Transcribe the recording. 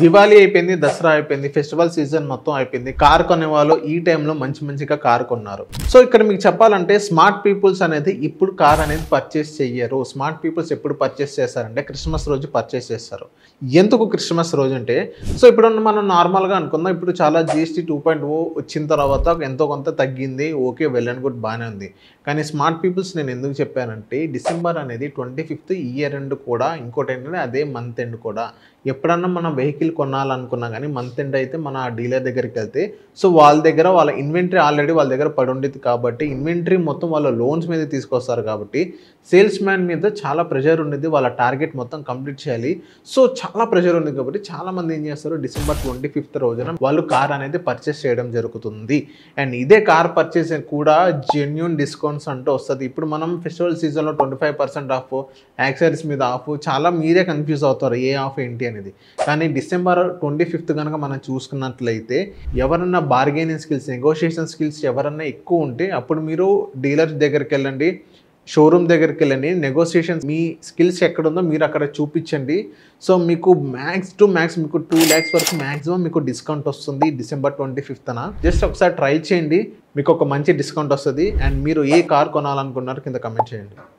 దివాళీ అయిపోయింది, దసరా అయిపోయింది, festival season మొత్తం అయిపోయింది. కార్ కొనే వాళ్ళు ఈ టైంలో మంచిగా కార్ కొన్నారు. సో ఇక్కడ మీకు చెప్పాలంటే స్మార్ట్ పీపుల్స్ అనేది ఇప్పుడు కార్ అనేది పర్చేస్ చెయ్యరు. స్మార్ట్ పీపుల్స్ ఎప్పుడు పర్చేస్ చేస్తారంటే క్రిస్మస్ రోజు పర్చేస్ చేస్తారు. ఎందుకు క్రిస్మస్ రోజు అంటే, సో ఇప్పుడు మనం నార్మల్గా అనుకుందాం, ఇప్పుడు చాలా GST 2.0 వచ్చిన తర్వాత ఎంతో కొంత తగ్గింది. ఓకే, వెల్ అండ్ గుడ్, బాగానే ఉంది. కానీ స్మార్ట్ పీపుల్స్ నేను ఎందుకు చెప్పానంటే, డిసెంబర్ అనేది 25th ఇయర్ ఎండ్ కూడా, ఇంకోటి ఏంటంటే అదే మంత్ ఎండ్ కూడా. ఎప్పుడన్నా మనం వెహికల్ కొనాలనుకున్నా కానీ మంత్ ఎండ్ అయితే మన డీలర్ దగ్గరికి వెళ్తే, సో వాళ్ళ దగ్గర వాళ్ళ ఇన్వెంటరీ ఆల్రెడీ వాళ్ళ దగ్గర పడి ఉండేది కాబట్టి, ఇన్వెంటరీ మొత్తం వాళ్ళ లోన్స్ మీద తీసుకొస్తారు కాబట్టి సేల్స్ మ్యాన్ మీద చాలా ప్రెషర్ ఉండేది. వాళ్ళ టార్గెట్ మొత్తం కంప్లీట్ చేయాలి. సో చాలా ప్రెషర్ ఉంది కాబట్టి చాలామంది ఏం చేస్తారు, డిసెంబర్ 25th రోజున వాళ్ళు కార్ అనేది పర్చేస్ చేయడం జరుగుతుంది. అండ్ ఇదే కార్ పర్చేస్ కూడా జెన్యూన్ డిస్కౌంట్స్ అంటూ వస్తుంది. ఇప్పుడు మనం ఫెస్టివల్ సీజన్లో 25% ఆఫ్, యాక్సెసరీస్ మీద ఆఫ్, చాలా మీరే కన్ఫ్యూజ్ అవుతారు ఏ ఆఫ్ ఏంటి అనేది. కానీ డిసెంబర్ 25th కనుక మనం చూసుకున్నట్లయితే, ఎవరన్నా బార్గెనింగ్ స్కిల్స్, నెగోషియేషన్ స్కిల్స్ ఎవరన్నా ఎక్కువ ఉంటే అప్పుడు మీరు డీలర్ దగ్గరికి వెళ్ళండి, షోరూమ్ దగ్గరికి వెళ్ళండి, నెగోషియేషన్స్ మీ స్కిల్స్ ఎక్కడుందో మీరు అక్కడ చూపించండి. సో మీకు మ్యాక్స్ టు మ్యాక్స్ మీకు 2 lakhs వరకు మ్యాక్సిమం మీకు డిస్కౌంట్ వస్తుంది డిసెంబర్ 25th. జస్ట్ ఒకసారి ట్రై చేయండి, మీకు ఒక మంచి డిస్కౌంట్ వస్తుంది. అండ్ మీరు ఏ కార్ కొనాలనుకున్నారో కింద కమెంట్ చేయండి.